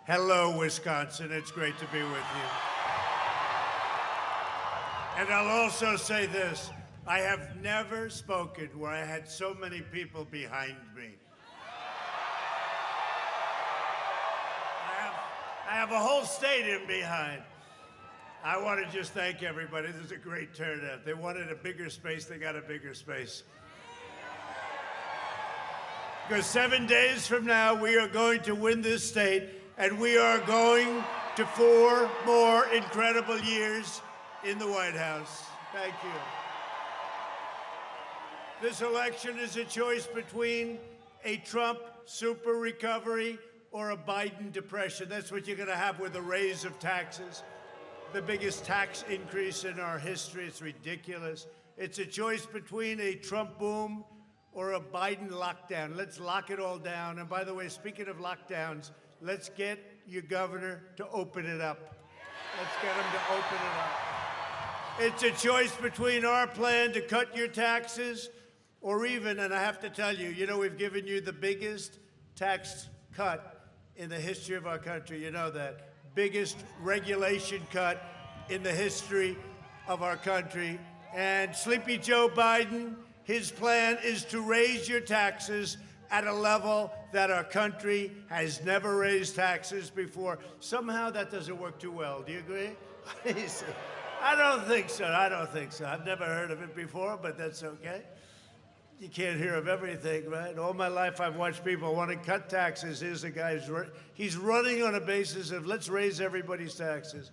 Hello, Wisconsin. It's great to be with you. And I'll also say this. I have never spoken where I had so many people behind me. I have a whole stadium behind. I want to just thank everybody. This is a great turnout. They wanted a bigger space. They got a bigger space. Because 7 days from now, we are going to win this state, and we are going to 4 more incredible years in the White House. Thank you. This election is a choice between a Trump super recovery or a Biden depression. That's what you're going to have with a raise of taxes. The biggest tax increase in our history. It's ridiculous. It's a choice between a Trump boom or a Biden lockdown. Let's lock it all down. And by the way, speaking of lockdowns, let's get your governor to open it up. Let's get him to open it up. It's a choice between our plan to cut your taxes or even, and I have to tell you, you know, we've given you the biggest tax cut in the history of our country. You know that. Biggest regulation cut in the history of our country. And Sleepy Joe Biden, his plan is to raise your taxes at a level that our country has never raised taxes before. Somehow that doesn't work too well. Do you agree? I don't think so. I don't think so. I've never heard of it before, but that's okay. You can't hear of everything, right? All my life I've watched people want to cut taxes. Here's a guy, he's running on a basis of let's raise everybody's taxes.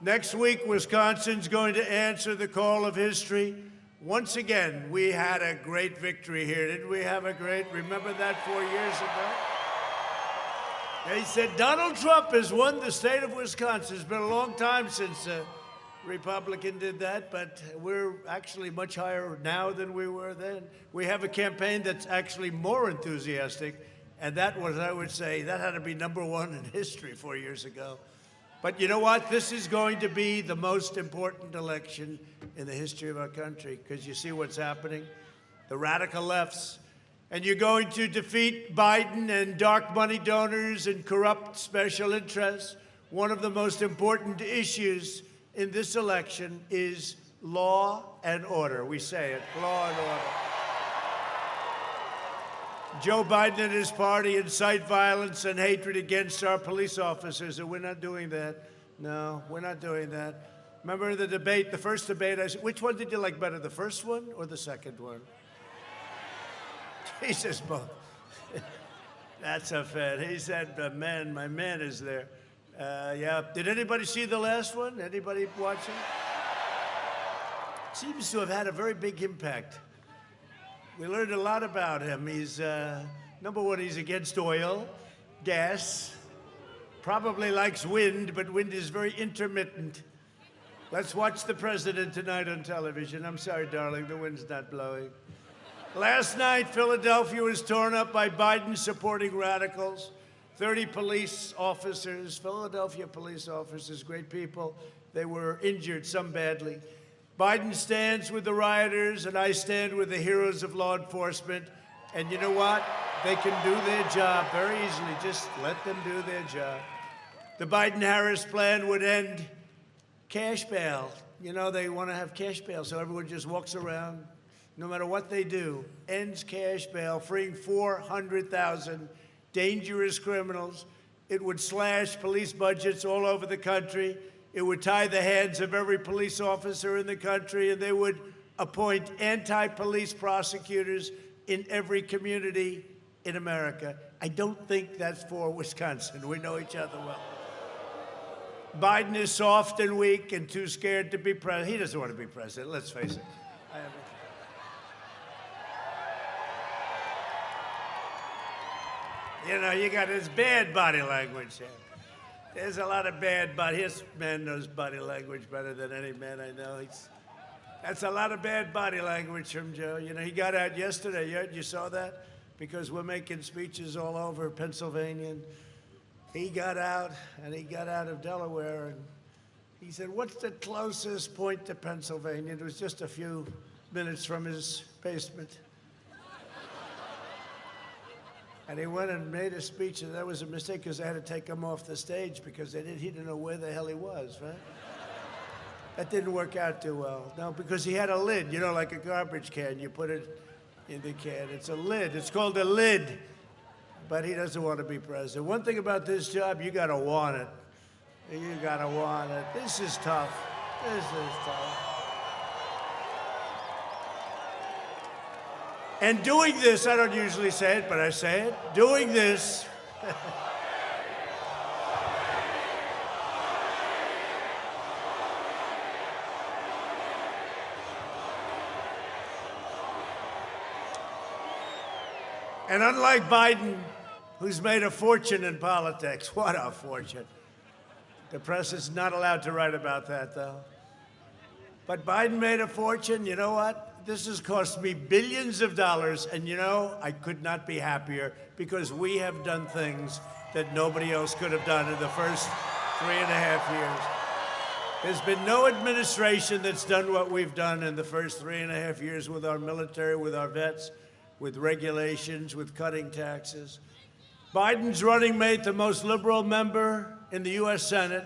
Next week, Wisconsin's going to answer the call of history. Once again, we had a great victory here. Didn't we have a great, remember that 4 years ago? They said Donald Trump has won the state of Wisconsin. It's been a long time since a Republican did that, but we're actually much higher now than we were then. We have a campaign that's actually more enthusiastic, and that was, I would say, that had to be #1 in history 4 years ago. But you know what? This is going to be the most important election in the history of our country, because you see what's happening, the radical lefts, and you're going to defeat Biden and dark money donors and corrupt special interests. One of the most important issues in this election is law and order. We say it, law and order. Joe Biden and his party incite violence and hatred against our police officers, and we're not doing that. No, we're not doing that. Remember the debate, the first debate, I said, which one did you like better, the first one or the second one? He says both. That's a fan. He said, man, my man is there. Yeah. Did anybody see the last one? Anybody watching? Seems to have had a very big impact. We learned a lot about him. He's, #1, he's against oil, gas, probably likes wind, but wind is very intermittent. Let's watch the president tonight on television. I'm sorry, darling, the wind's not blowing. Last night, Philadelphia was torn up by Biden-supporting radicals. 30 police officers, Philadelphia police officers, great people. They were injured, some badly. Biden stands with the rioters, and I stand with the heroes of law enforcement. And you know what? They can do their job very easily. Just let them do their job. The Biden-Harris plan would end cash bail. You know, they want to have cash bail, so everyone just walks around, no matter what they do, ends cash bail, freeing 400,000 dangerous criminals. It would slash police budgets all over the country. It would tie the hands of every police officer in the country, and they would appoint anti-police prosecutors in every community in America. I don't think that's for Wisconsin. We know each other well. Biden is soft and weak and too scared to be president. He doesn't want to be president, let's face it. You know, you got this bad body language here. There's a lot of bad body. His man knows body language better than any man I know. That's a lot of bad body language from Joe. You know, he got out yesterday. You saw that? Because we're making speeches all over Pennsylvania. And he got out, and he got out of Delaware, and he said, what's the closest point to Pennsylvania? It was just a few minutes from his basement. And he went and made a speech, and that was a mistake because they had to take him off the stage because he didn't know where the hell he was, right? That didn't work out too well. No, because he had a lid, like a garbage can. You put it in the can. It's a lid. It's called a lid. But he doesn't want to be president. One thing about this job, you got to want it. You got to want it. This is tough. This is tough. And doing this, I don't usually say it, but I say it. Doing this. And unlike Biden, who's made a fortune in politics, what a fortune. The press is not allowed to write about that, though. But Biden made a fortune. You know what? This has cost me billions of dollars, and I could not be happier because we have done things that nobody else could have done in the first 3.5 years. There's been no administration that's done what we've done in the first 3.5 years with our military, with our vets, with regulations, with cutting taxes. Biden's running mate, the most liberal member in the U.S. Senate.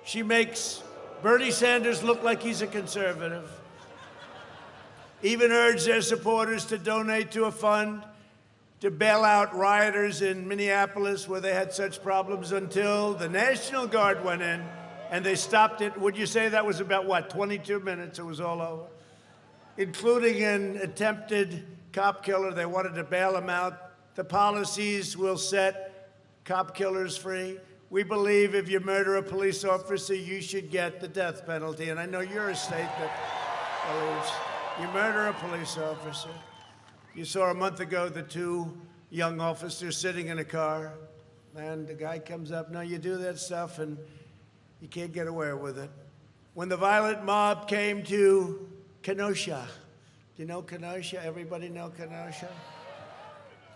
She makes Bernie Sanders look like he's a conservative. Even urged their supporters to donate to a fund to bail out rioters in Minneapolis where they had such problems until the National Guard went in and they stopped it. Would you say that was about, 22 minutes? It was all over. Including an attempted cop killer. They wanted to bail him out. The policies will set cop killers free. We believe if you murder a police officer, you should get the death penalty. And I know you're a state that believes. You murder a police officer. You saw a month ago the two young officers sitting in a car, and the guy comes up, no, you do that stuff, and you can't get away with it. When the violent mob came to Kenosha, do you know Kenosha? Everybody know Kenosha?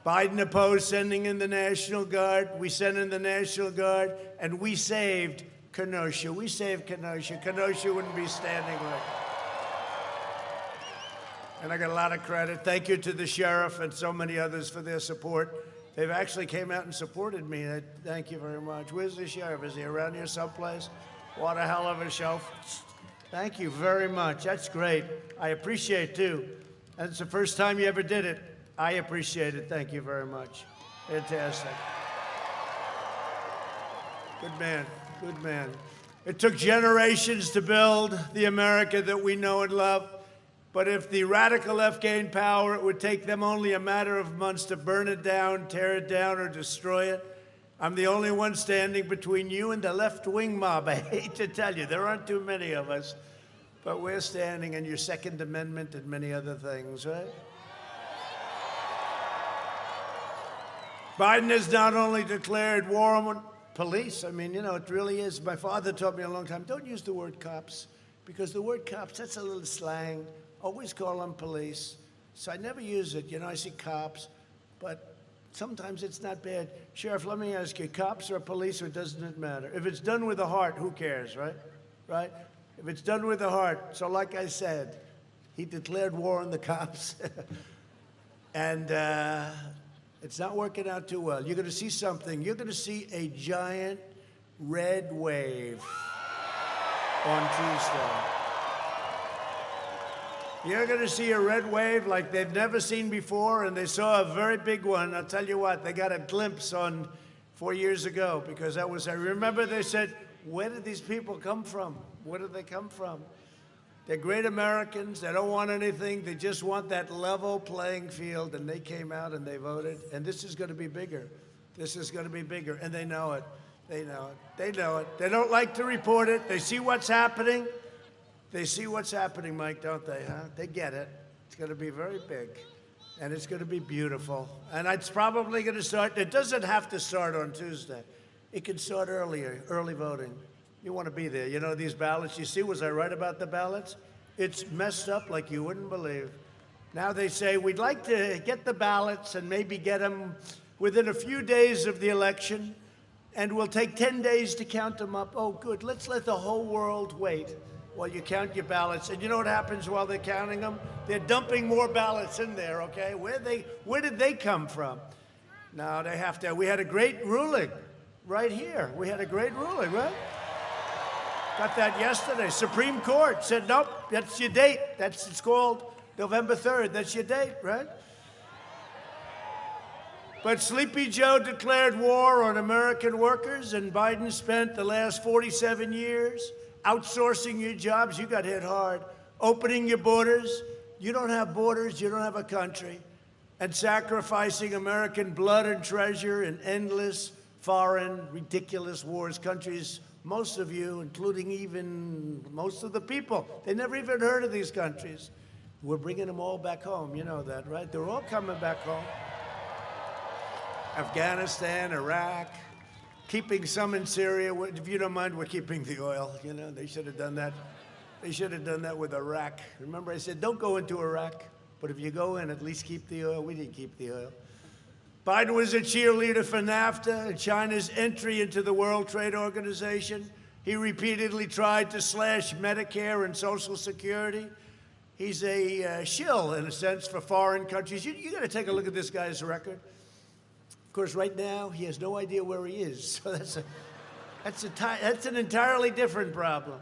Biden opposed sending in the National Guard. We sent in the National Guard, and we saved Kenosha. We saved Kenosha. Kenosha wouldn't be standing like that. And I got a lot of credit. Thank you to the sheriff and so many others for their support. They've actually came out and supported me. Thank you very much. Where's the sheriff? Is he around here someplace? What a hell of a show. Thank you very much. That's great. I appreciate it, too. And it's the first time you ever did it. I appreciate it. Thank you very much. Fantastic. Good man. Good man. It took generations to build the America that we know and love. But if the radical left gained power, it would take them only a matter of months to burn it down, tear it down, or destroy it. I'm the only one standing between you and the left-wing mob. I hate to tell you, there aren't too many of us. But we're standing in your Second Amendment and many other things, right? Biden has not only declared war on police. I mean, it really is. My father taught me a long time, don't use the word cops, because the word cops, that's a little slang. Always call them police. So I never use it. I see cops, but sometimes it's not bad. Sheriff, let me ask you, cops or police, or doesn't it matter? If it's done with the heart, who cares, right? Right? If it's done with the heart. So like I said, he declared war on the cops. And it's not working out too well. You're going to see something. You're going to see a giant red wave on Tuesday. You're going to see a red wave like they've never seen before, and they saw a very big one. I'll tell you what, they got a glimpse on 4 years ago, because that was, I remember they said, where did these people come from? Where did they come from? They're great Americans. They don't want anything. They just want that level playing field, and they came out and they voted, and this is going to be bigger. This is going to be bigger, and they know it. They know it. They know it. They don't like to report it. They see what's happening. They see what's happening, Mike, don't they, huh? They get it. It's going to be very big, and it's going to be beautiful. And it's probably going to start. It doesn't have to start on Tuesday. It can start earlier, early voting. You want to be there. These ballots, you see, was I right about the ballots? It's messed up like you wouldn't believe. Now they say, we'd like to get the ballots and maybe get them within a few days of the election, and we'll take 10 days to count them up. Oh, good. Let's let the whole world wait while you count your ballots. And you know what happens while they're counting them? They're dumping more ballots in there, okay? Where did they come from? No, they have to. We had a great ruling right here. We had a great ruling, right? Got that yesterday. Supreme Court said, nope, that's your date. It's called November 3rd. That's your date, right? But Sleepy Joe declared war on American workers, and Biden spent the last 47 years outsourcing your jobs. You got hit hard. Opening your borders. You don't have borders. You don't have a country. And sacrificing American blood and treasure in endless, foreign, ridiculous wars. Countries, most of you, including even most of the people, they never even heard of these countries. We're bringing them all back home. You know that, right? They're all coming back home. Afghanistan, Iraq, keeping some in Syria. If you don't mind, we're keeping the oil. You know, they should have done that. They should have done that with Iraq. Remember, I said, don't go into Iraq, but if you go in, at least keep the oil. We didn't keep the oil. Biden was a cheerleader for NAFTA and China's entry into the World Trade Organization. He repeatedly tried to slash Medicare and Social Security. He's a shill, in a sense, for foreign countries. You got to take a look at this guy's record. Of course, right now, he has no idea where he is. So that's an entirely different problem.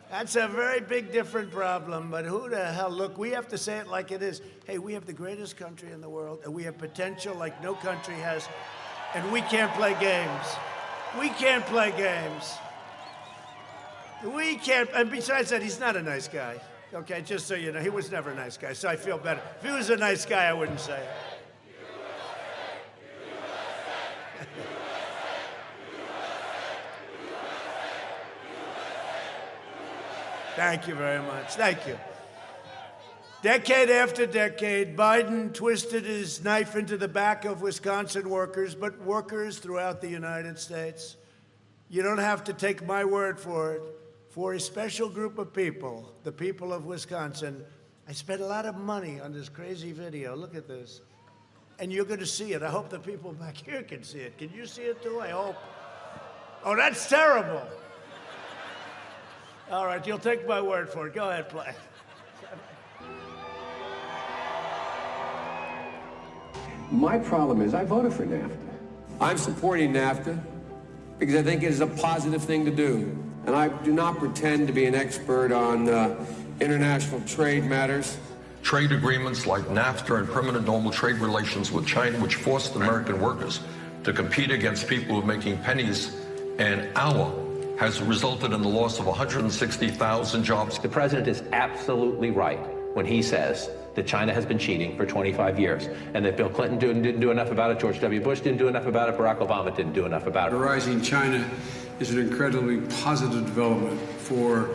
That's a very big, different problem. But who the hell? Look, we have to say it like it is. Hey, we have the greatest country in the world, and we have potential like no country has, and we can't play games. We can't play games. We can't. And besides that, he's not a nice guy. Okay, just so you know, he was never a nice guy, so I feel better. If he was a nice guy, I wouldn't say it. Thank you very much. Thank you. Decade after decade, Biden twisted his knife into the back of Wisconsin workers, but workers throughout the United States. You don't have to take my word for it. For a special group of people, the people of Wisconsin, I spent a lot of money on this crazy video. Look at this. And you're going to see it. I hope the people back here can see it. Can you see it too? I hope. Oh, that's terrible. All right, you'll take my word for it. Go ahead, play. My problem is I voted for NAFTA. I'm supporting NAFTA because I think it is a positive thing to do. And I do not pretend to be an expert on international trade matters. Trade agreements like NAFTA and permanent normal trade relations with China, which forced American workers to compete against people who are making pennies an hour, has resulted in the loss of 160,000 jobs. The president is absolutely right when he says that China has been cheating for 25 years and that Bill Clinton didn't do enough about it, George W. Bush didn't do enough about it, Barack Obama didn't do enough about it. Rising China is an incredibly positive development for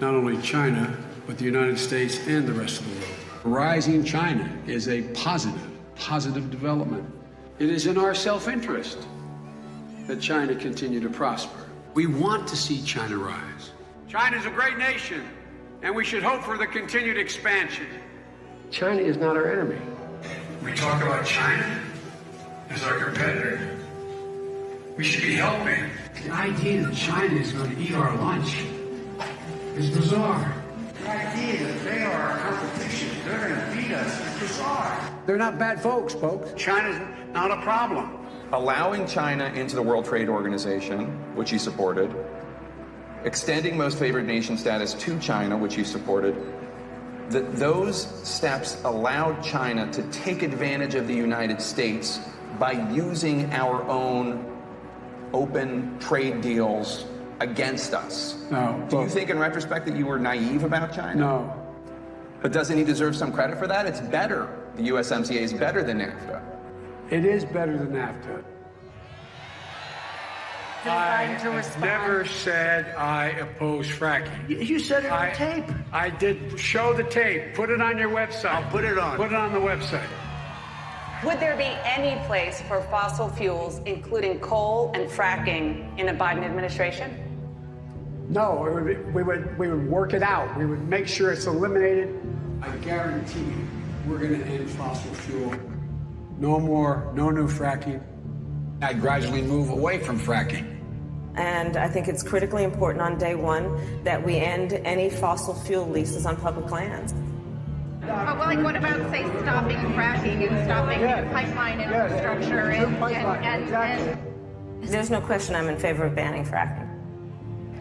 not only China, but the United States and the rest of the world. Rising China is a positive development. It is in our self-interest that China continue to prosper. We want to see China rise. China is a great nation, and we should hope for the continued expansion. China is not our enemy. We talk about China as our competitor. We should be helping. The idea that China is going to eat our lunch is bizarre. The idea that they are our competition, they're going to beat us, is bizarre. They're not bad folks. China's not a problem. Allowing China into the World Trade Organization, which he supported, extending most favored nation status to China, which he supported, those steps allowed China to take advantage of the United States by using our own open trade deals against us. No. Do you think in retrospect that you were naive about China? No. But doesn't he deserve some credit for that? It's better. The USMCA is better than NAFTA. It is better than NAFTA. I never said I oppose fracking. You said it on tape. I did. Show the tape. Put it on your website. I'll put it on. Put it on the website. Would there be any place for fossil fuels, including coal and fracking, in a Biden administration? No, we would work it out. We would make sure it's eliminated. I guarantee you, we're going to end fossil fuel. No more, no new fracking. I'd gradually move away from fracking. And I think it's critically important on day one that we end any fossil fuel leases on public lands. But like, what about, say, stopping fracking and stopping pipeline infrastructure and There's no question I'm in favor of banning fracking.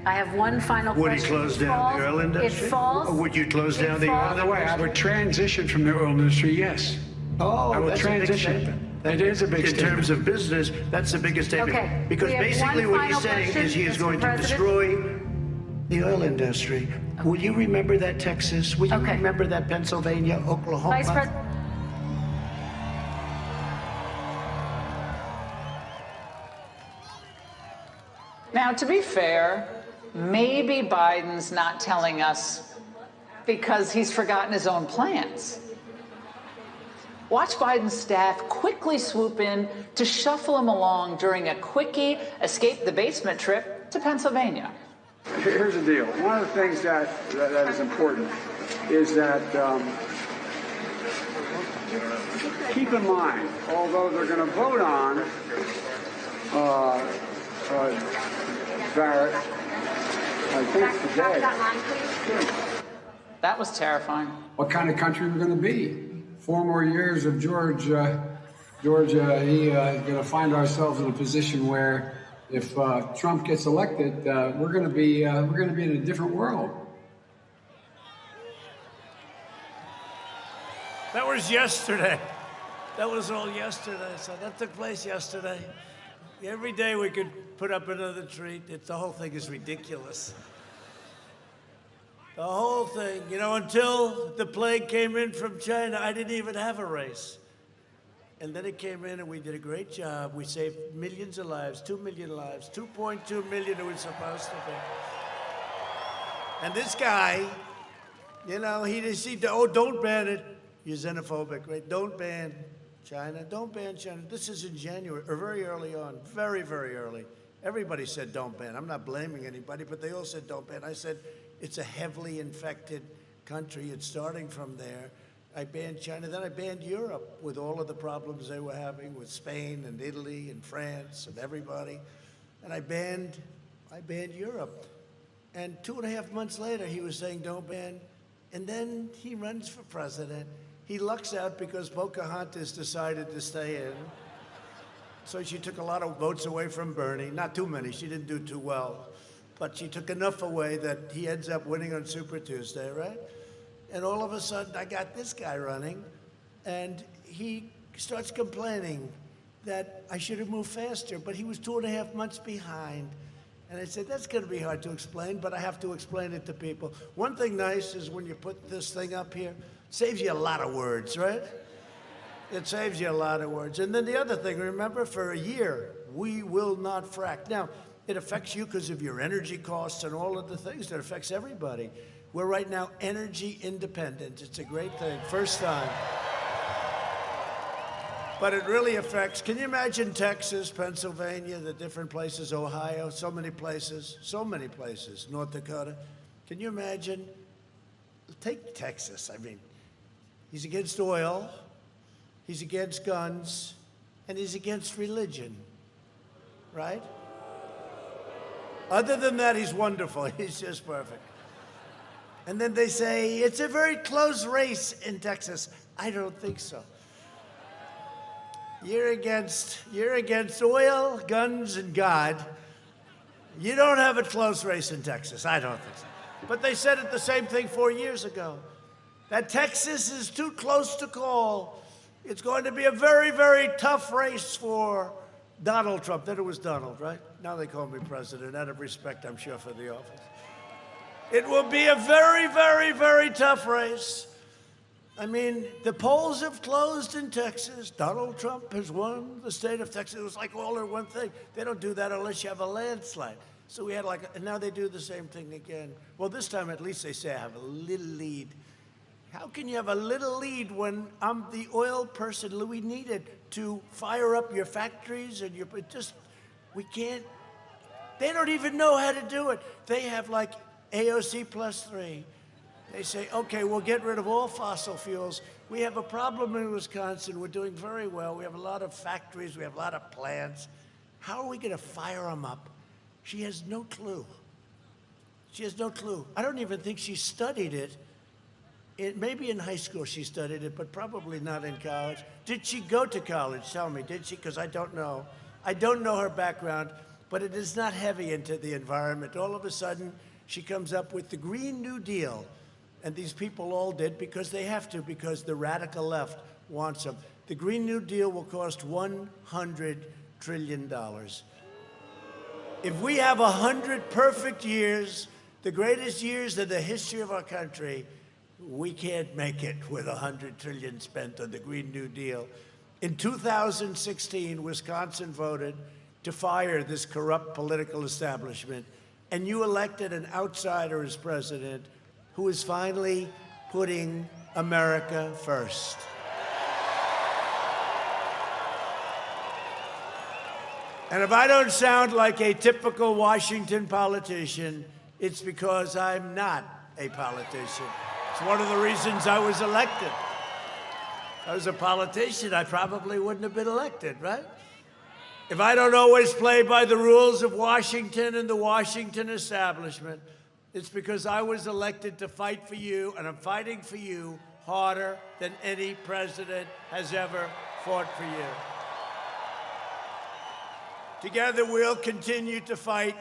I have one final question. Would he close down the oil industry? It falls. Or would you close down the oil By the way, I would transition from the oil industry, yes. Oh, I will that's transition. a big statement. It is a big In statement. terms of business, that's the biggest statement. Okay, Because we have basically one what he's final saying question, is he is Mr. going to President. destroy the oil industry. Will you remember that, Texas? Will you Okay. remember that, Pennsylvania, Oklahoma? Vice President. Now, to be fair, maybe Biden's not telling us because he's forgotten his own plans. Watch Biden's staff quickly swoop in to shuffle him along during a quickie escape the basement trip to Pennsylvania. Here's the deal. One of the things that is important is that keep in mind, although they're going to vote on Barrett, I think today. That was terrifying. What kind of country we're going to be? 4 more years of Georgia, going to find ourselves in a position where, if Trump gets elected, we're going to be in a different world. That was yesterday. That was all yesterday. So that took place yesterday. Every day we could put up another treat. The whole thing is ridiculous. The whole thing, until the plague came in from China, I didn't even have a race. And then it came in and we did a great job. We saved millions of lives, 2 million lives, 2.2 million it was supposed to be. And this guy, don't ban it. You're xenophobic, right? Don't ban China. Don't ban China. This is in January, or very early on, very, very early. Everybody said don't ban. I'm not blaming anybody, but they all said don't ban. I said, it's a heavily infected country. It's starting from there. I banned China. Then I banned Europe with all of the problems they were having with Spain and Italy and France and everybody. And I banned Europe. And 2.5 months later, he was saying don't ban. And then he runs for president. He lucks out because Pocahontas decided to stay in. So she took a lot of votes away from Bernie. Not too many. She didn't do too well. But she took enough away that he ends up winning on Super Tuesday, right? And all of a sudden, I got this guy running, and he starts complaining that I should have moved faster, but he was 2.5 months behind. And I said, that's going to be hard to explain, but I have to explain it to people. One thing nice is when you put this thing up here, it saves you a lot of words, right? It saves you a lot of words. And then the other thing, remember, for a year, we will not frack. Now, it affects you because of your energy costs and all of the things. That affects everybody. We're right now energy independent. It's a great thing. First time. But it really affects, can you imagine Texas, Pennsylvania, the different places, Ohio, so many places, North Dakota. Can you imagine? Take Texas. I mean, he's against oil, he's against guns, and he's against religion, right? Other than that, he's wonderful. He's just perfect. And then they say, it's a very close race in Texas. I don't think so. You're against oil, guns, and God. You don't have a close race in Texas. I don't think so. But they said it the same thing 4 years ago, that Texas is too close to call. It's going to be a very, very tough race for Donald Trump. Then it was Donald, right? Now they call me president, out of respect, I'm sure, for the office. It will be a very, very, very tough race. I mean, the polls have closed in Texas. Donald Trump has won the state of Texas. It was like all in one thing. They don't do that unless you have a landslide. So we had and now they do the same thing again. Well, this time at least they say I have a little lead. How can you have a little lead when I'm the oil person we needed to fire up your factories and we can't. They don't even know how to do it. They have like AOC +3. They say, okay, we'll get rid of all fossil fuels. We have a problem in Wisconsin. We're doing very well. We have a lot of factories. We have a lot of plants. How are we going to fire them up? She has no clue. She has no clue. I don't even think she studied it maybe in high school she studied it, but probably not in college. Did she go to college? Tell me, did she? Because I don't know. I don't know her background, but it is not heavy into the environment. All of a sudden, she comes up with the Green New Deal. And these people all did because they have to, because the radical left wants them. The Green New Deal will cost $100 trillion. If we have 100 perfect years, the greatest years in the history of our country, we can't make it with $100 trillion spent on the Green New Deal. In 2016, Wisconsin voted to fire this corrupt political establishment, and you elected an outsider as president who is finally putting America first. And if I don't sound like a typical Washington politician, it's because I'm not a politician. It's one of the reasons I was elected. If I was a politician, I probably wouldn't have been elected, right? If I don't always play by the rules of Washington and the Washington establishment, it's because I was elected to fight for you, and I'm fighting for you harder than any president has ever fought for you. Together, we'll continue to fight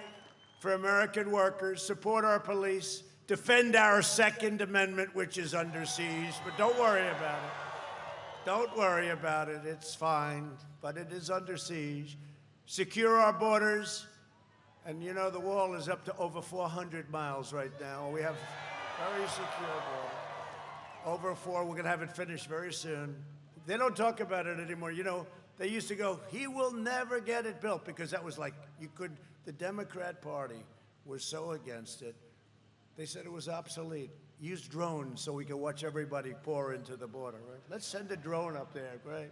for American workers, support our police, defend our Second Amendment, which is under siege, but don't worry about it. Don't worry about it, it's fine, but it is under siege. Secure our borders, and you know, the wall is up to over 400 miles right now. We have very secure border. Over 4, we're gonna have it finished very soon. They don't talk about it anymore. You know, they used to go, he will never get it built, because that was like, the Democrat Party was so against it. They said it was obsolete. Use drones so we can watch everybody pour into the border, right? Let's send a drone up there, great.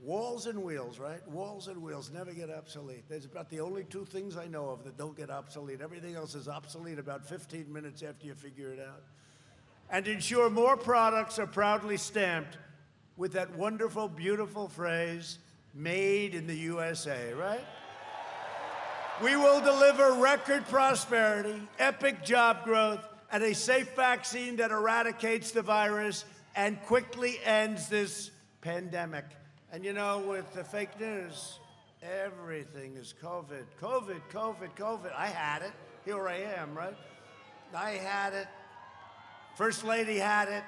Walls and wheels, right? Walls and wheels never get obsolete. There's about the only 2 things I know of that don't get obsolete. Everything else is obsolete about 15 minutes after you figure it out. And ensure more products are proudly stamped with that wonderful, beautiful phrase, made in the USA, right? We will deliver record prosperity, epic job growth, and a safe vaccine that eradicates the virus and quickly ends this pandemic. And you know, with the fake news, everything is COVID, COVID, COVID, COVID. I had it. Here I am, right? I had it. First Lady had it.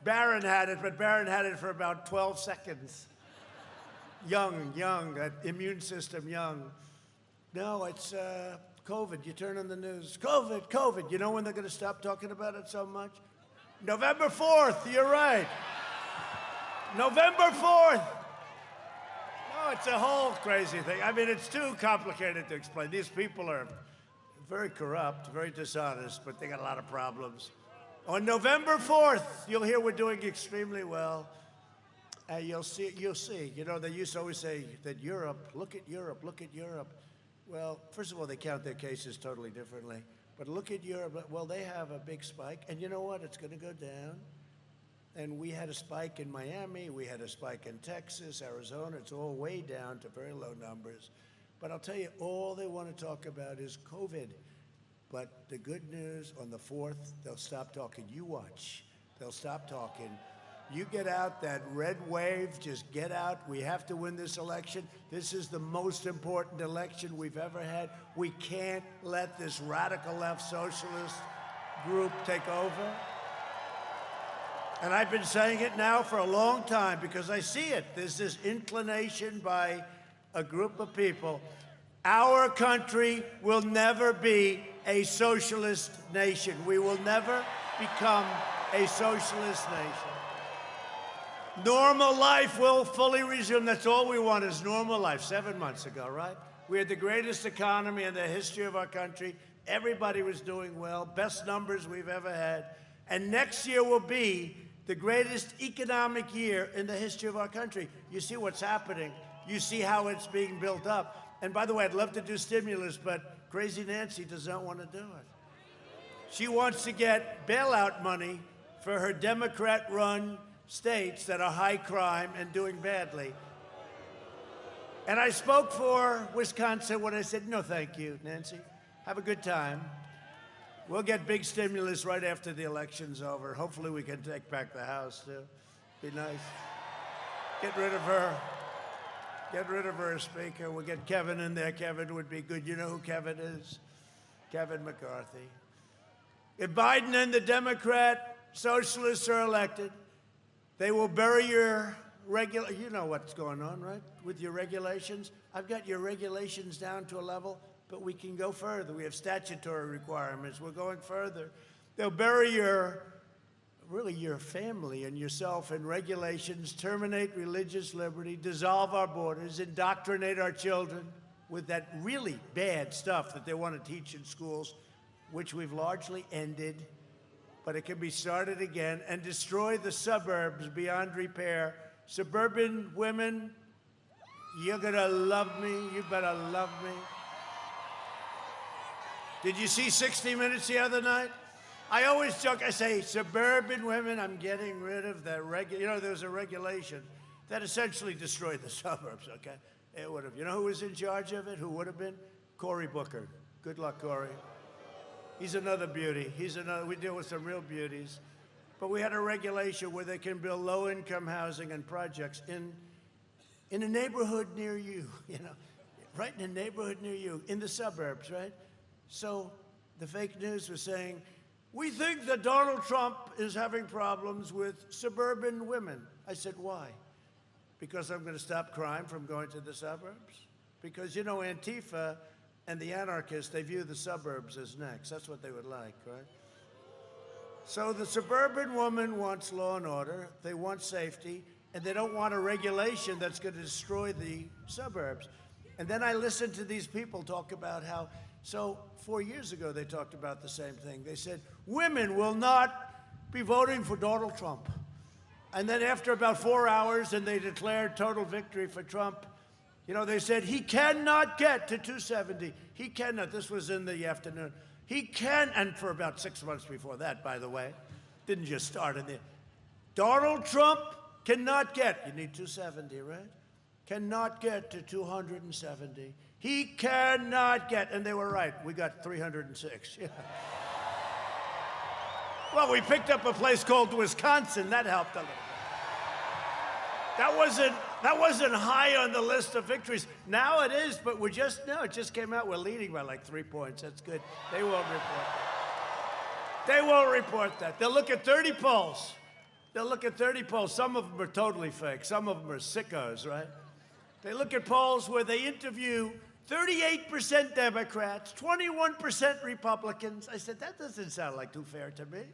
Barron had it, but Barron had it for about 12 seconds. Young, that immune system, young. No, it's COVID. You turn on the news, COVID, COVID. You know when they're going to stop talking about it so much? November 4th, you're right. November 4th. No, it's a whole crazy thing. I mean, it's too complicated to explain. These people are very corrupt, very dishonest, but they got a lot of problems. On November 4th, you'll hear we're doing extremely well. You'll see. You know, they used to always say that Europe, look at Europe, look at Europe. Well, first of all, they count their cases totally differently. But look at Europe. Well, they have a big spike. And you know what? It's going to go down. And we had a spike in Miami. We had a spike in Texas, Arizona. It's all way down to very low numbers. But I'll tell you, all they want to talk about is COVID. But the good news, on the 4th, they'll stop talking. You watch. They'll stop talking. You get out, that red wave, just get out. We have to win this election. This is the most important election we've ever had. We can't let this radical left socialist group take over. And I've been saying it now for a long time because I see it. There's this inclination by a group of people. Our country will never be a socialist nation. We will never become a socialist nation. Normal life will fully resume. That's all we want is normal life. 7 months ago, right? We had the greatest economy in the history of our country. Everybody was doing well, best numbers we've ever had. And next year will be the greatest economic year in the history of our country. You see what's happening. You see how it's being built up. And by the way, I'd love to do stimulus, but Crazy Nancy does not want to do it. She wants to get bailout money for her Democrat-run states that are high crime and doing badly. And I spoke for Wisconsin when I said, no, thank you, Nancy. Have a good time. We'll get big stimulus right after the election's over. Hopefully we can take back the House, too. Be nice. Get rid of her. Get rid of her as Speaker. We'll get Kevin in there. Kevin would be good. You know who Kevin is? Kevin McCarthy. If Biden and the Democrat socialists are elected, they will bury your you know what's going on, right? With your regulations. I've got your regulations down to a level, but we can go further. We have statutory requirements. We're going further. They'll bury your family and yourself in regulations, terminate religious liberty, dissolve our borders, indoctrinate our children with that really bad stuff that they want to teach in schools, which we've largely ended, but it can be started again, and destroy the suburbs beyond repair. Suburban women, you're gonna love me. You better love me. Did you see 60 Minutes the other night? I always joke, I say, suburban women, I'm getting rid of that there's a regulation that essentially destroyed the suburbs, okay? It would have. You know who was in charge of it? Who would have been? Cory Booker. Good luck, Cory. He's another beauty. We deal with some real beauties. But we had a regulation where they can build low-income housing and projects in a neighborhood near you, right in a neighborhood near you, in the suburbs, right? So the fake news was saying, we think that Donald Trump is having problems with suburban women. I said, why? Because I'm going to stop crime from going to the suburbs? Because, Antifa and the anarchists, they view the suburbs as next. That's what they would like, right? So the suburban woman wants law and order, they want safety, and they don't want a regulation that's going to destroy the suburbs. And then I listened to these people talk about how, 4 years ago they talked about the same thing. They said, women will not be voting for Donald Trump. And then after about 4 hours, and they declared total victory for Trump, they said, he cannot get to 270. He cannot. This was in the afternoon. He can, and for about 6 months before that, by the way, didn't just start in there. Donald Trump cannot get, you need 270, right? Cannot get to 270. He cannot get, and they were right, we got 306. Yeah. Well, we picked up a place called Wisconsin, that helped a little. That wasn't high on the list of victories. Now it is, but it just came out. We're leading by like 3 points. That's good. They won't report that. They won't report that. They'll look at 30 polls. Some of them are totally fake. Some of them are sickos, right? They look at polls where they interview 38% Democrats, 21% Republicans. I said, that doesn't sound like too fair to me.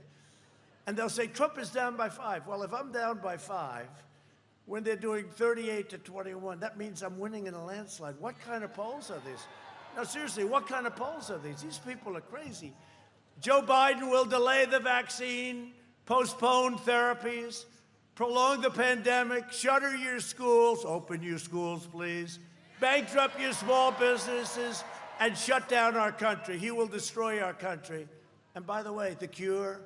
And they'll say, Trump is down by 5. Well, if I'm down by 5, when they're doing 38 to 21, that means I'm winning in a landslide. What kind of polls are these? No, seriously, what kind of polls are these? These people are crazy. Joe Biden will delay the vaccine, postpone therapies, prolong the pandemic, shutter your schools, open your schools, please, bankrupt your small businesses, and shut down our country. He will destroy our country. And by the way, the cure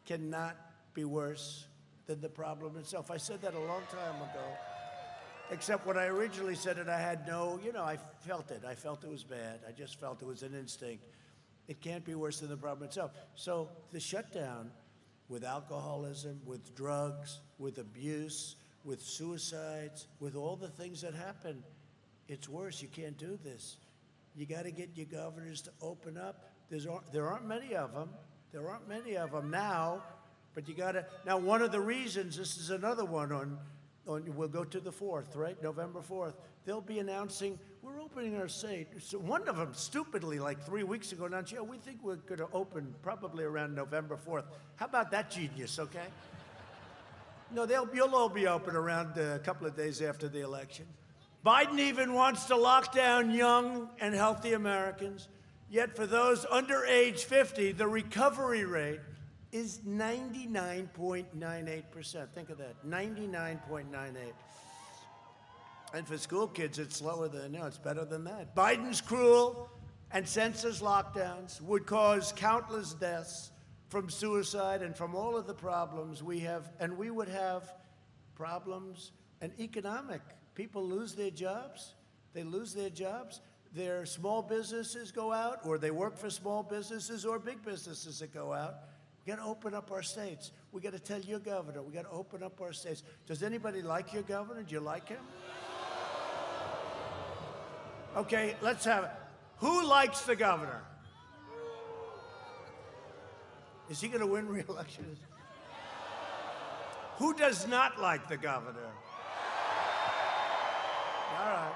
cannot be worse than the problem itself. I said that a long time ago, except when I originally said it, I had I felt it. I felt it was bad. I just felt it was an instinct. It can't be worse than the problem itself. So the shutdown with alcoholism, with drugs, with abuse, with suicides, with all the things that happen, it's worse. You can't do this. You got to get your governors to open up. There aren't many of them. There aren't many of them now. But you got to, now one of the reasons, this is another one we'll go to the 4th, right? November 4th. They'll be announcing, we're opening our state. So one of them stupidly, like 3 weeks ago, announced, yeah, we think we're going to open probably around November 4th. How about that genius, okay? No, you'll all be open around a couple of days after the election. Biden even wants to lock down young and healthy Americans. Yet for those under age 50, the recovery rate is 99.98%. Think of that, 99.98. And for school kids, it's slower than, it's better than that. Biden's cruel and senseless lockdowns would cause countless deaths from suicide and from all of the problems we have, and we would have problems and economic. People lose their jobs. They lose their jobs. their small businesses go out, or they work for small businesses or big businesses that go out. We got to open up our states. We got to tell your governor, we got to open up our states. Does anybody like your governor? Do you like him? Okay, let's have it. Who likes the governor? Is he going to win re-election? Who does not like the governor? All right.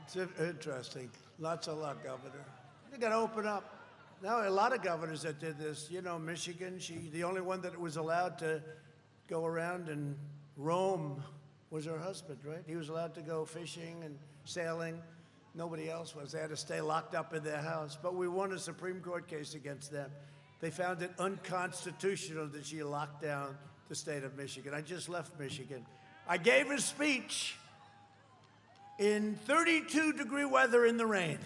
It's interesting. Lots of luck, Governor. You got to open up. Now, a lot of governors that did this. You know, Michigan, the only one that was allowed to go around and roam was her husband, right? He was allowed to go fishing and sailing. Nobody else was. They had to stay locked up in their house. But we won a Supreme Court case against them. They found it unconstitutional that she locked down the state of Michigan. I just left Michigan. I gave a speech in 32-degree weather in the rain.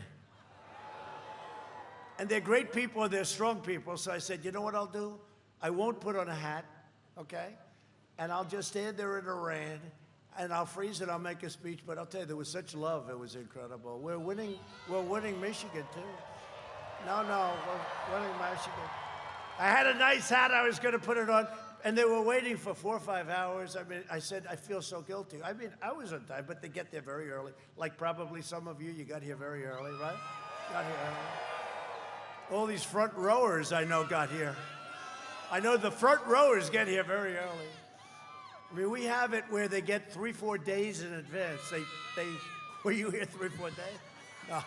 And they're great people, they're strong people. So I said, you know what I'll do? I won't put on a hat, okay? And I'll just stand there in the rain, and I'll freeze and I'll make a speech. But I'll tell you, there was such love, it was incredible. We're winning Michigan, too. No, we're winning Michigan. I had a nice hat, I was gonna put it on, and they were waiting for 4 or 5 hours. I mean, I said, I feel so guilty. I mean, I was on time, but they get there very early. Like probably some of you got here very early, right? Got here early. All these front rowers I know got here. I know the front rowers get here very early. I mean, we have it where they get 3 or 4 days in advance. Were you here 3 or 4 days? No.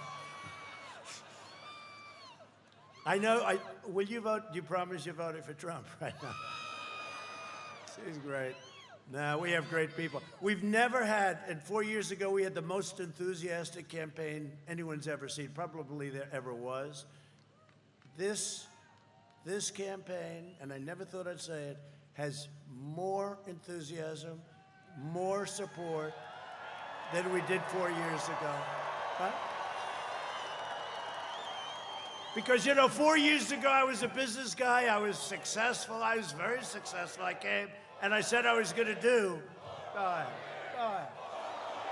I know, will you vote? You promise you voted for Trump right now? He's great. No, we have great people. We've never had, and 4 years ago, we had the most enthusiastic campaign anyone's ever seen, probably there ever was. This campaign, and I never thought I'd say it, has more enthusiasm, more support than we did 4 years ago. Huh? Because, you know, 4 years ago, I was a business guy. I was successful. I was very successful. I came, and I said I was going to do. Go ahead. Go ahead.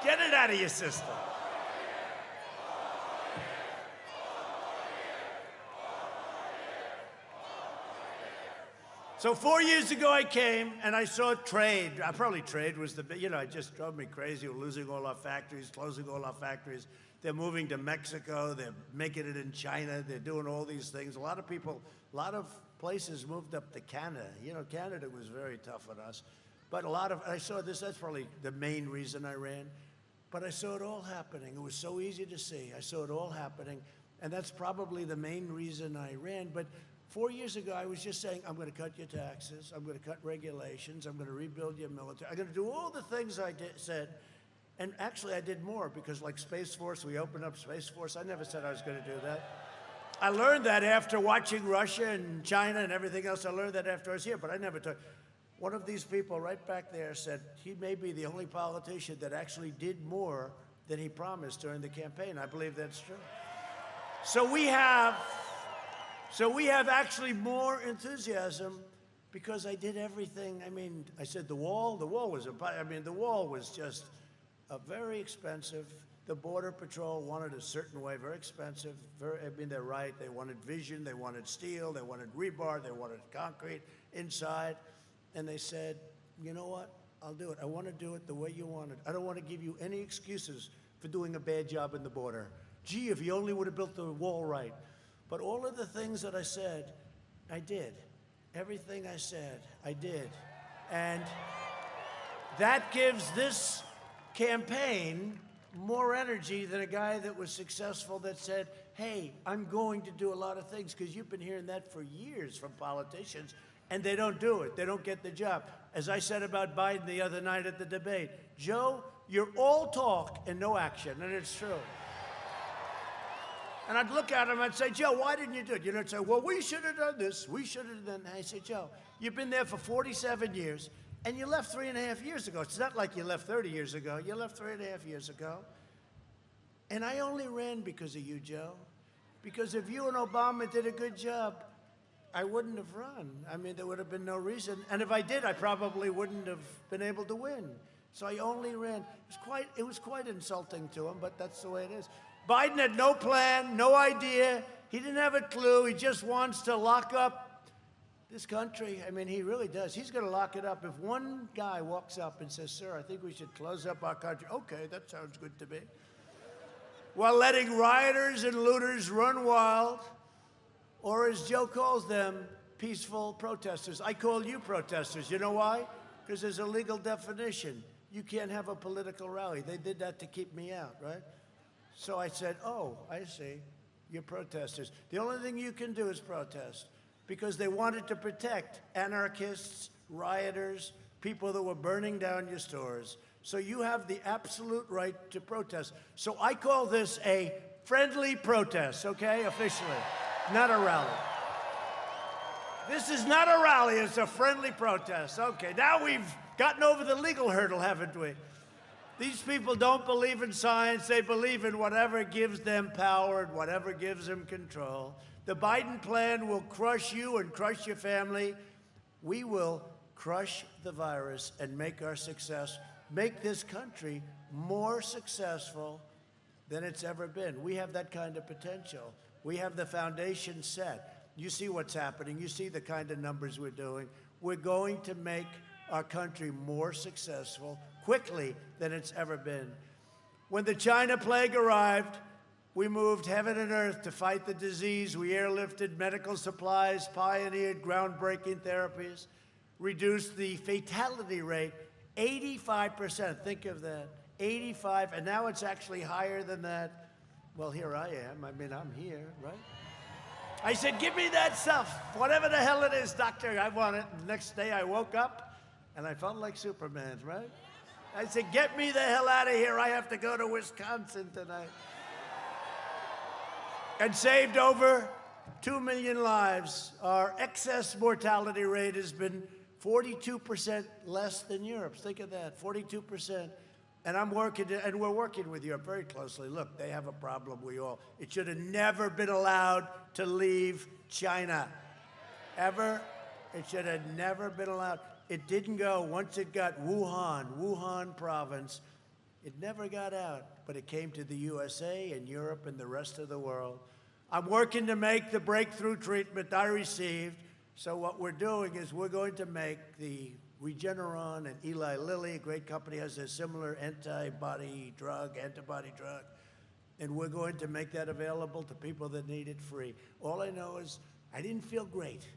Get it out of your system. So 4 years ago, I came, and I saw trade. Probably trade was the big, you know, it just drove me crazy. We're losing all our factories, closing all our factories. They're moving to Mexico. They're making it in China. They're doing all these things. A lot of people, a lot of places moved up to Canada. You know, Canada was very tough on us. But I saw this, that's probably the main reason I ran. But I saw it all happening. It was so easy to see. I saw it all happening. And that's probably the main reason I ran. But 4 years ago, I was just saying, I'm going to cut your taxes. I'm going to cut regulations. I'm going to rebuild your military. I'm going to do all the things I said. And actually, I did more because, like Space Force, we opened up Space Force. I never said I was going to do that. I learned that after watching Russia and China and everything else. I learned that after I was here, but I never took. One of these people right back there said he may be the only politician that actually did more than he promised during the campaign. I believe that's true. So we have actually more enthusiasm because I did everything. I mean, I said the wall was just very expensive. The Border Patrol wanted a certain way, very expensive. They're right. They wanted vision, they wanted steel, they wanted rebar, they wanted concrete inside. And they said, you know what? I'll do it. I want to do it the way you want it. I don't want to give you any excuses for doing a bad job in the border. Gee, if you only would have built the wall right. But all of the things that I said, I did. Everything I said, I did. And that gives this campaign more energy than a guy that was successful that said, hey, I'm going to do a lot of things, because you've been hearing that for years from politicians, and they don't do it. They don't get the job. As I said about Biden the other night at the debate, Joe, you're all talk and no action, and it's true. And I'd look at him and I'd say, Joe, why didn't you do it? You know, I'd say, well, we should have done this. We should have done that. I said, Joe, you've been there for 47 years. And you left 3.5 years ago. It's not like you left 30 years ago. You left 3.5 years ago. And I only ran because of you, Joe. Because if you and Obama did a good job, I wouldn't have run. I mean, there would have been no reason. And if I did, I probably wouldn't have been able to win. So I only ran. It was quite insulting to him, but that's the way it is. Biden had no plan, no idea. He didn't have a clue. He just wants to lock up this country. I mean, he really does. He's going to lock it up. If one guy walks up and says, sir, I think we should close up our country. Okay, that sounds good to me. While letting rioters and looters run wild, or as Joe calls them, peaceful protesters. I call you protesters. You know why? Because there's a legal definition. You can't have a political rally. They did that to keep me out, right? So I said, oh, I see. You're protesters. The only thing you can do is protest, because they wanted to protect anarchists, rioters, people that were burning down your stores. So you have the absolute right to protest. So I call this a friendly protest, okay, officially, not a rally. This is not a rally, it's a friendly protest. Okay, now we've gotten over the legal hurdle, haven't we? These people don't believe in science. They believe in whatever gives them power and whatever gives them control. The Biden plan will crush you and crush your family. We will crush the virus and make our success, make this country more successful than it's ever been. We have that kind of potential. We have the foundation set. You see what's happening. You see the kind of numbers we're doing. We're going to make our country more successful quickly than it's ever been. When the China plague arrived, we moved heaven and earth to fight the disease. We airlifted medical supplies, pioneered groundbreaking therapies, reduced the fatality rate 85%. Think of that, 85, and now it's actually higher than that. Well, here I am. I mean, I'm here, right? I said, give me that stuff, whatever the hell it is, doctor, I want it. The next day I woke up and I felt like Superman, right? I said, get me the hell out of here. I have to go to Wisconsin tonight. And saved over 2 million lives. Our excess mortality rate has been 42% less than Europe's. Think of that, 42%. And we're working with Europe very closely. Look, they have a problem, we all. It should have never been allowed to leave China. Ever. It should have never been allowed. It didn't go. Once it got Wuhan province, it never got out, but it came to the USA and Europe and the rest of the world. I'm working to make the breakthrough treatment I received. So what we're doing is we're going to make the Regeneron and Eli Lilly, a great company, has a similar antibody drug, and we're going to make that available to people that need it free. All I know is I didn't feel great.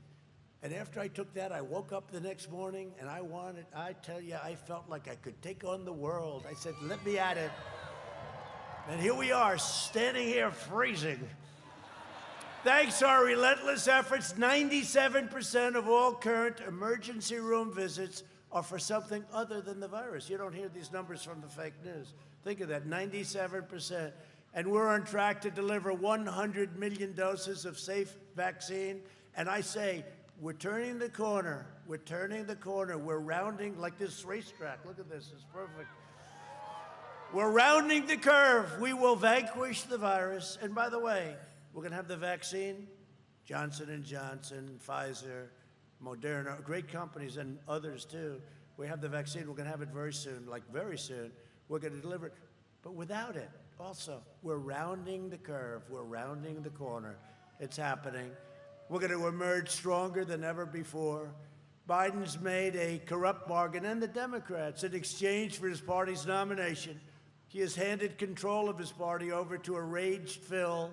And after I took that, I woke up the next morning and I tell you, I felt like I could take on the world. I said, let me at it. And here we are, standing here freezing. Thanks to our relentless efforts, 97% of all current emergency room visits are for something other than the virus. You don't hear these numbers from the fake news. Think of that, 97%. And we're on track to deliver 100 million doses of safe vaccine. And I say, we're turning the corner. We're turning the corner. We're rounding like this racetrack. Look at this, it's perfect. We're rounding the curve. We will vanquish the virus. And by the way, we're going to have the vaccine, Johnson & Johnson, Pfizer, Moderna, great companies, and others too. We have the vaccine. We're going to have it very soon, like very soon. We're going to deliver it. But without it, also, we're rounding the curve. We're rounding the corner. It's happening. We're going to emerge stronger than ever before. Biden's made a corrupt bargain, and the Democrats, in exchange for his party's nomination. He has handed control of his party over to a rage-filled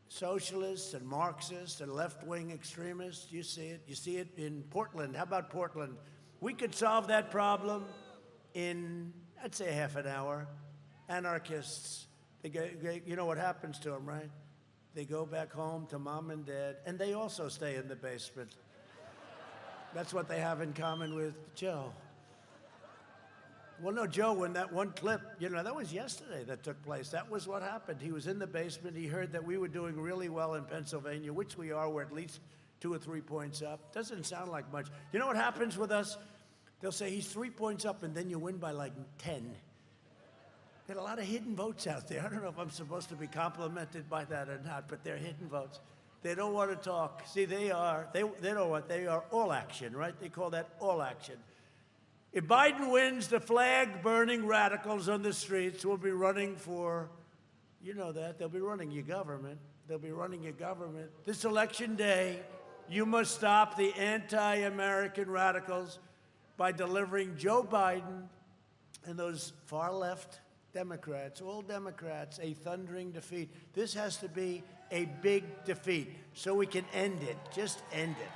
socialists and Marxists and left-wing extremists. You see it. You see it in Portland. How about Portland? We could solve that problem in, I'd say, half an hour. Anarchists, you know what happens to them, right? They go back home to mom and dad, and they also stay in the basement. That's what they have in common with Joe. Well, no, Joe, when that one clip, that was yesterday that took place. That was what happened. He was in the basement. He heard that we were doing really well in Pennsylvania, which we are. We're at least 2 or 3 points up. Doesn't sound like much. You know what happens with us? They'll say he's 3 points up, and then you win by like 10. Got a lot of hidden votes out there. I don't know if I'm supposed to be complimented by that or not, but they're hidden votes. They don't want to talk. See, they know what? They are all action, right? They call that all action. If Biden wins, the flag-burning radicals on the streets will be running for You know that. They'll be running your government. They'll be running your government. This election day, you must stop the anti-American radicals by delivering Joe Biden and those far-left Democrats, all Democrats, a thundering defeat. This has to be a big defeat so we can end it. Just end it.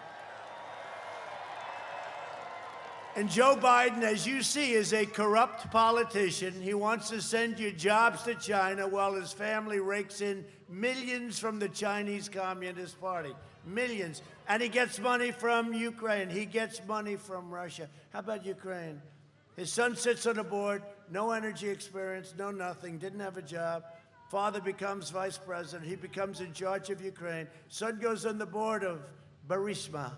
And Joe Biden, as you see, is a corrupt politician. He wants to send you jobs to China while his family rakes in millions from the Chinese Communist Party. Millions. And he gets money from Ukraine. He gets money from Russia. How about Ukraine? His son sits on the board, no energy experience, no nothing, didn't have a job. Father becomes vice president. He becomes in charge of Ukraine. Son goes on the board of Burisma.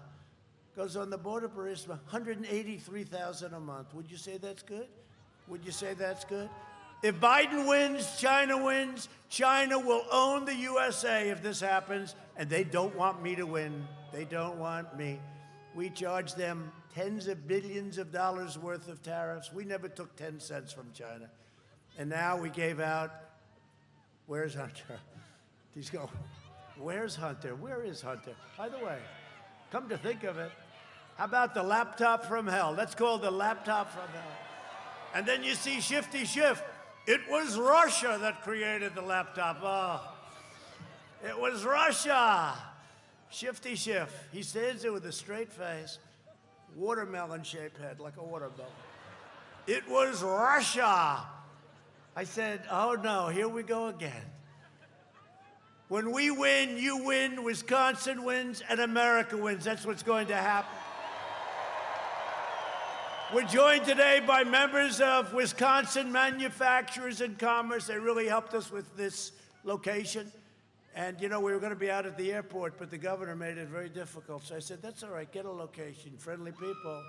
Goes on the board of Burisma, $183,000 a month. Would you say that's good? Would you say that's good? If Biden wins, China will own the USA if this happens, and they don't want me to win. They don't want me. We charge them tens of billions of dollars worth of tariffs. We never took 10 cents from China. And now we gave out, where's Hunter? He's going, where's Hunter? Where is Hunter? By the way, come to think of it, how about the laptop from hell? That's called the laptop from hell. And then you see Shifty Schiff. It was Russia that created the laptop. Oh, it was Russia. Shifty Schiff. He stands there with a straight face, watermelon-shaped head, like a watermelon. It was Russia. I said, oh no, here we go again. When we win, you win, Wisconsin wins, and America wins. That's what's going to happen. We're joined today by members of Wisconsin Manufacturers and Commerce. They really helped us with this location. And, you know, we were going to be out at the airport, but the governor made it very difficult. So I said, that's all right, get a location, friendly people.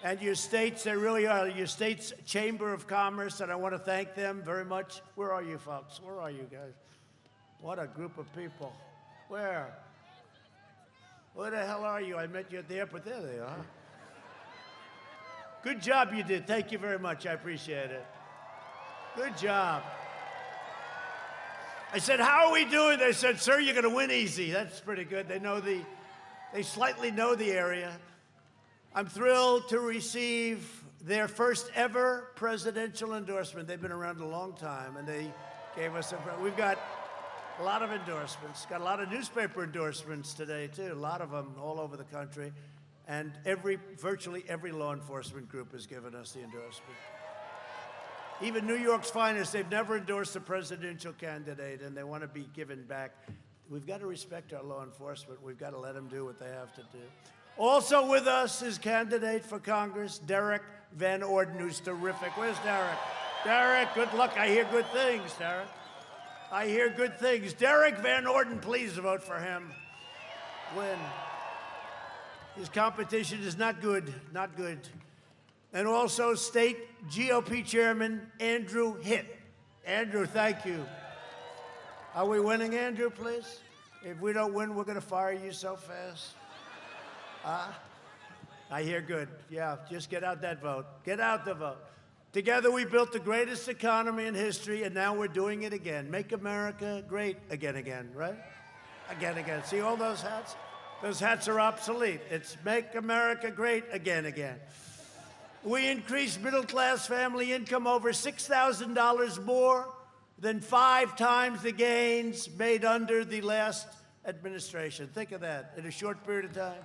And your states, they really are, your state's Chamber of Commerce, and I want to thank them very much. Where are you folks? Where are you guys? What a group of people. Where? Where the hell are you? I met you at the airport. There they are. Good job you did. Thank you very much. I appreciate it. Good job. I said, how are we doing? They said, sir, you're going to win easy. That's pretty good. They slightly know the area. I'm thrilled to receive their first ever presidential endorsement. They've been around a long time, and they gave us we've got a lot of endorsements. Got a lot of newspaper endorsements today, too. A lot of them all over the country. And virtually every law enforcement group has given us the endorsement. Even New York's finest, they've never endorsed a presidential candidate, and they want to be given back. We've got to respect our law enforcement. We've got to let them do what they have to do. Also with us is candidate for Congress, Derek Van Orden, who's terrific. Where's Derek? Derek, good luck. I hear good things, Derek. I hear good things. Derek Van Orden, please vote for him. Win. His competition is not good, not good. And also State GOP Chairman Andrew Hitt. Andrew, thank you. Are we winning, Andrew, please? If we don't win, we're going to fire you so fast. I hear good. Yeah, just get out that vote. Get out the vote. Together we built the greatest economy in history, and now we're doing it again. Make America great again, right? Again. See all those hats? Those hats are obsolete. It's make America great again. We increased middle-class family income over $6,000 more than 5 times the gains made under the last administration. Think of that in a short period of time.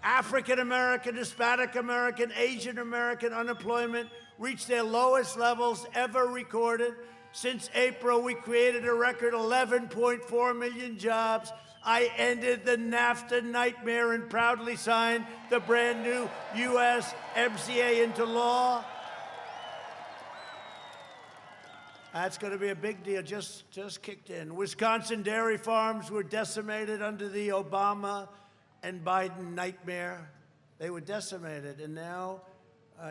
African American, Hispanic American, Asian American unemployment reached their lowest levels ever recorded. Since April, we created a record 11.4 million jobs. I ended the NAFTA nightmare and proudly signed the brand new USMCA into law. That's going to be a big deal, just kicked in. Wisconsin dairy farms were decimated under the Obama and Biden nightmare. They were decimated, and now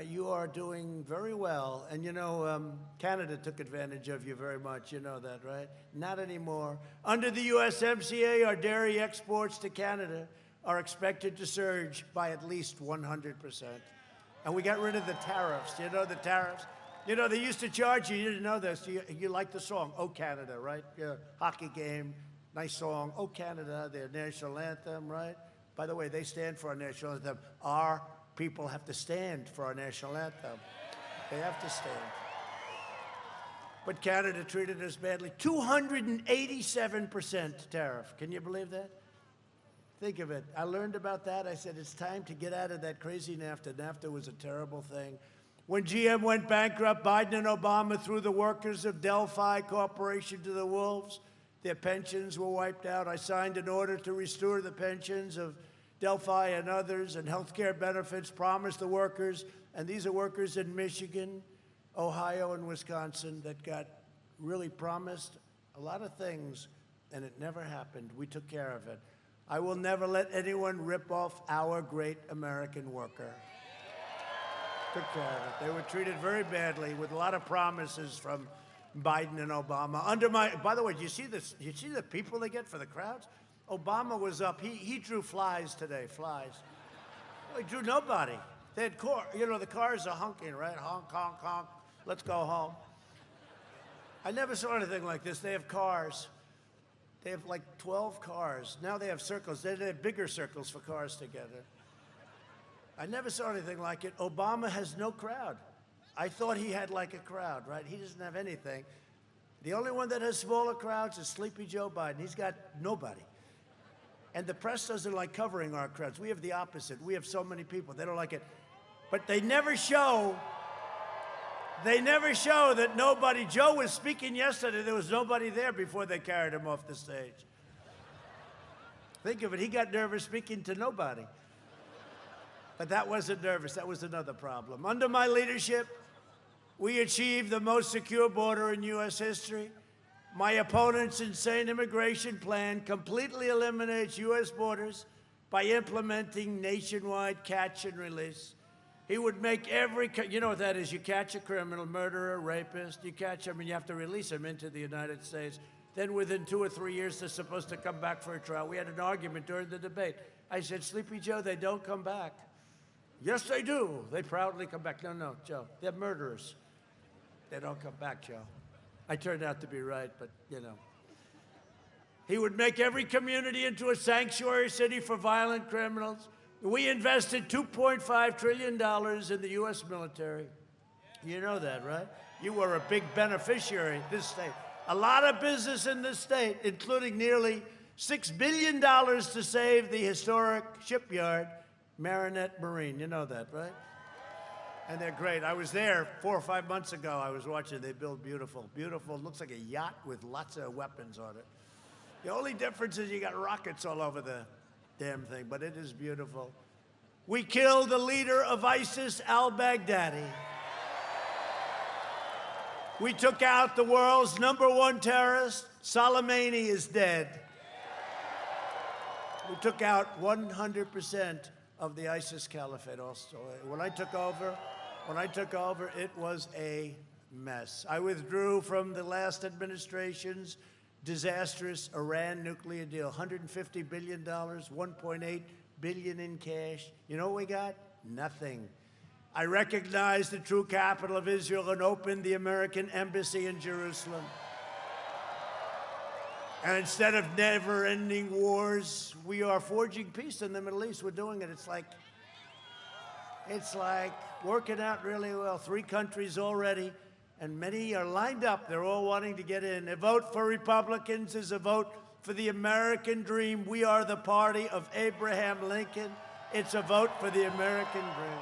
you are doing very well. And you know, Canada took advantage of you very much. You know that, right? Not anymore. Under the USMCA, our dairy exports to Canada are expected to surge by at least 100%. And we got rid of the tariffs. You know the tariffs? You know, they used to charge you didn't know this, you like the song, Oh Canada, right? Yeah, hockey game, nice song, Oh Canada, their national anthem, right? By the way, they stand for our national anthem. Our people have to stand for our national anthem. They have to stand. But Canada treated us badly. 287% tariff. Can you believe that? Think of it. I learned about that. I said, it's time to get out of that crazy NAFTA. NAFTA was a terrible thing. When GM went bankrupt, Biden and Obama threw the workers of Delphi Corporation to the wolves. Their pensions were wiped out. I signed an order to restore the pensions of Delphi and others, and health care benefits promised the workers, and these are workers in Michigan, Ohio, and Wisconsin that got really promised a lot of things, and it never happened. We took care of it. I will never let anyone rip off our great American worker. Took care of it. They were treated very badly with a lot of promises from Biden and Obama. By the way, do you see this? You see the people they get for the crowds? Obama was up. He drew flies today, flies. He drew nobody. They had the cars are honking, right? Honk, honk, honk. Let's go home. I never saw anything like this. They have cars. They have like 12 cars. Now they have circles. They have bigger circles for cars together. I never saw anything like it. Obama has no crowd. I thought he had like a crowd, right? He doesn't have anything. The only one that has smaller crowds is Sleepy Joe Biden. He's got nobody. And the press doesn't like covering our crowds. We have the opposite. We have so many people. They don't like it. But they never show that nobody. Joe was speaking yesterday. There was nobody there before they carried him off the stage. Think of it. He got nervous speaking to nobody. But that wasn't nervous. That was another problem. Under my leadership, we achieved the most secure border in U.S. history. My opponent's insane immigration plan completely eliminates U.S. borders by implementing nationwide catch and release. He would make you know what that is? You catch a criminal, murderer, rapist, you catch them and you have to release them into the United States. Then within 2 or 3 years, they're supposed to come back for a trial. We had an argument during the debate. I said, Sleepy Joe, they don't come back. Yes, they do. They proudly come back. No, Joe, they're murderers. They don't come back, Joe. I turned out to be right, but, you know. He would make every community into a sanctuary city for violent criminals. We invested $2.5 trillion in the U.S. military. You know that, right? You were a big beneficiary in this state. A lot of business in this state, including nearly $6 billion to save the historic shipyard, Marinette Marine. You know that, right? And they're great. I was there 4 or 5 months ago. I was watching. They build beautiful. Beautiful. Looks like a yacht with lots of weapons on it. The only difference is you got rockets all over the damn thing, but it is beautiful. We killed the leader of ISIS, al-Baghdadi. We took out the world's #1 terrorist. Soleimani is dead. We took out 100% of the ISIS caliphate also. When I took over, it was a mess. I withdrew from the last administration's disastrous Iran nuclear deal. $150 billion, $1.8 billion in cash. You know what we got? Nothing. I recognized the true capital of Israel and opened the American embassy in Jerusalem. And instead of never-ending wars, we are forging peace in the Middle East. We're doing it. It's like working out really well. 3 countries already, and many are lined up. They're all wanting to get in. A vote for Republicans is a vote for the American dream. We are the party of Abraham Lincoln. It's a vote for the American dream.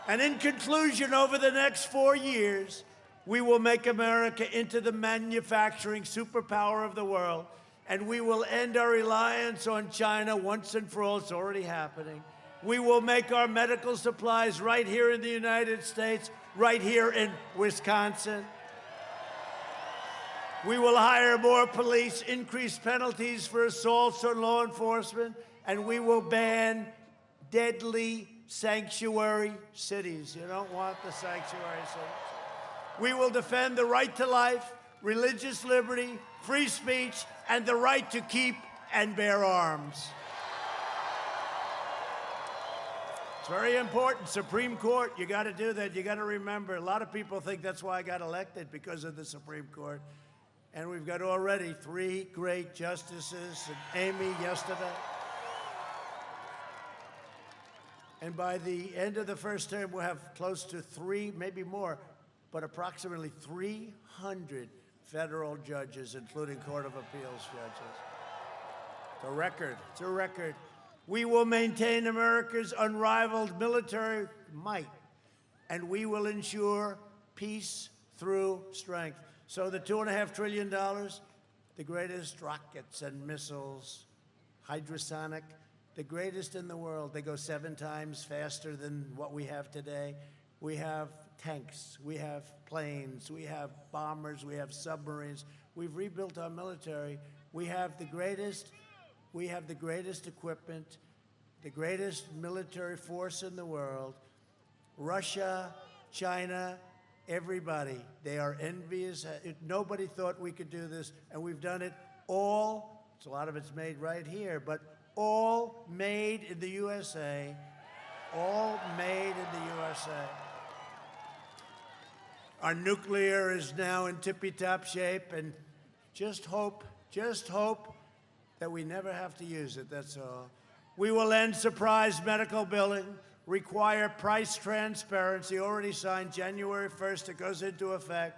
And in conclusion, over the next 4 years, we will make America into the manufacturing superpower of the world, and we will end our reliance on China once and for all. It's already happening. We will make our medical supplies right here in the United States, right here in Wisconsin. We will hire more police, increase penalties for assaults on law enforcement, and we will ban deadly sanctuary cities. You don't want the sanctuary cities. We will defend the right to life, religious liberty, free speech, and the right to keep and bear arms. It's very important. Supreme Court, you got to do that. You got to remember, a lot of people think that's why I got elected, because of the Supreme Court. And we've got already 3 great justices, and Amy yesterday. And by the end of the first term, we'll have close to 3, maybe more, but approximately 300 federal judges, including Court of Appeals judges. It's a record. It's a record. We will maintain America's unrivaled military might, and we will ensure peace through strength. So the $2.5 trillion, the greatest rockets and missiles, hydrosonic, the greatest in the world. They go 7 times faster than what we have today. We have tanks, we have planes, we have bombers, we have submarines. We've rebuilt our military. We have the greatest equipment, the greatest military force in the world. Russia, China, everybody, they are envious. Nobody thought we could do this, and we've done it all. A lot of it's made right here, but all made in the USA. All made in the USA. Our nuclear is now in tippy-top shape, and just hope that we never have to use it, that's all. We will end surprise medical billing, require price transparency, already signed January 1st, it goes into effect.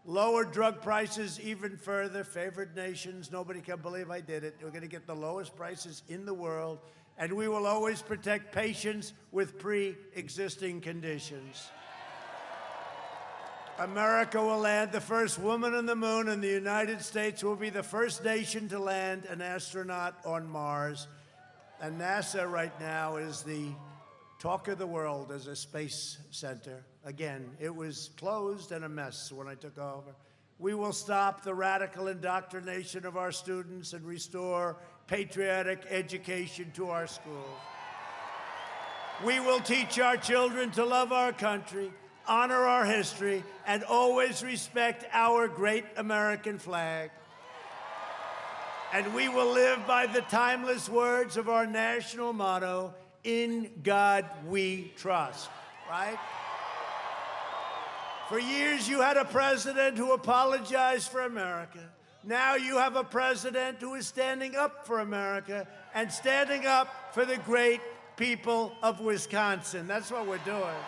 Lower drug prices even further, favored nations, nobody can believe I did it. We're gonna get the lowest prices in the world, and we will always protect patients with pre-existing conditions. America will land the first woman on the moon, and the United States will be the first nation to land an astronaut on Mars. And NASA right now is the talk of the world as a space center. Again, it was closed and a mess when I took over. We will stop the radical indoctrination of our students and restore patriotic education to our schools. We will teach our children to love our country, honor our history, and always respect our great American flag. And we will live by the timeless words of our national motto, "In God we trust," right? For years, you had a president who apologized for America. Now you have a president who is standing up for America and standing up for the great people of Wisconsin. That's what we're doing.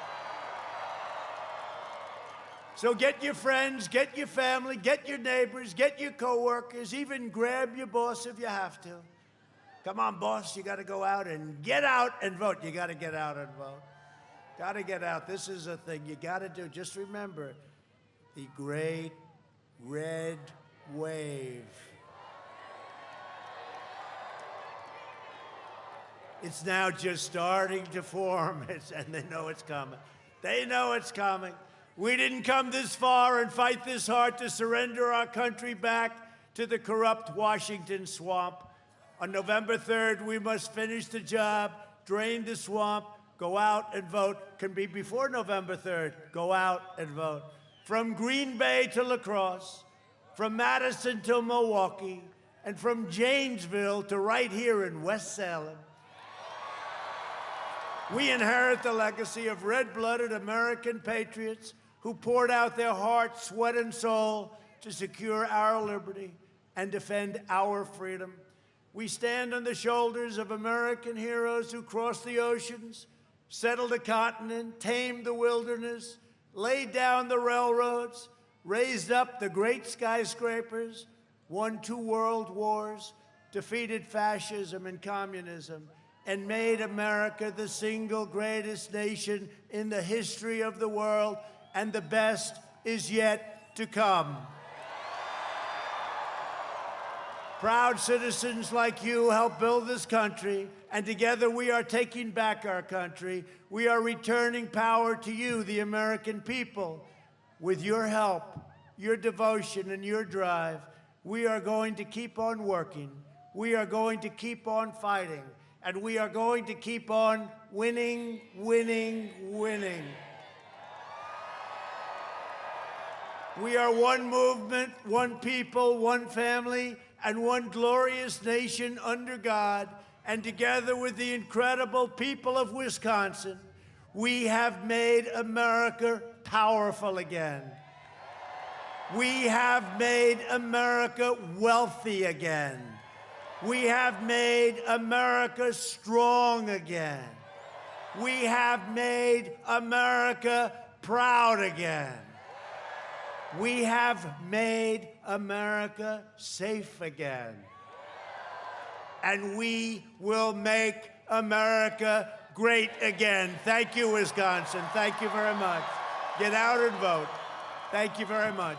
So get your friends, get your family, get your neighbors, get your coworkers, even grab your boss if you have to. Come on, boss, you got to go out and vote. You got to get out and vote. Got to get out. This is a thing you got to do. Just remember the great red wave. It's now just starting to form, and they know it's coming. They know it's coming. We didn't come this far and fight this hard to surrender our country back to the corrupt Washington swamp. On November 3rd, we must finish the job, drain the swamp, go out and vote. Can be before November 3rd. Go out and vote. From Green Bay to La Crosse, from Madison to Milwaukee, and from Janesville to right here in West Salem. We inherit the legacy of red-blooded American patriots who poured out their heart, sweat, and soul to secure our liberty and defend our freedom. We stand on the shoulders of American heroes who crossed the oceans, settled a continent, tamed the wilderness, laid down the railroads, raised up the great skyscrapers, won 2 world wars, defeated fascism and communism, and made America the single greatest nation in the history of the world, and the best is yet to come. Proud citizens like you help build this country, and together we are taking back our country. We are returning power to you, the American people. With your help, your devotion, and your drive, we are going to keep on working. We are going to keep on fighting. And we are going to keep on winning, winning, winning. We are one movement, one people, one family, and one glorious nation under God. And together with the incredible people of Wisconsin, We have made America powerful again. We have made America wealthy again. We have made America strong again. We have made America proud again. We have made America safe again. And we will make America great again. Thank you, Wisconsin. Thank you very much. Get out and vote. Thank you very much.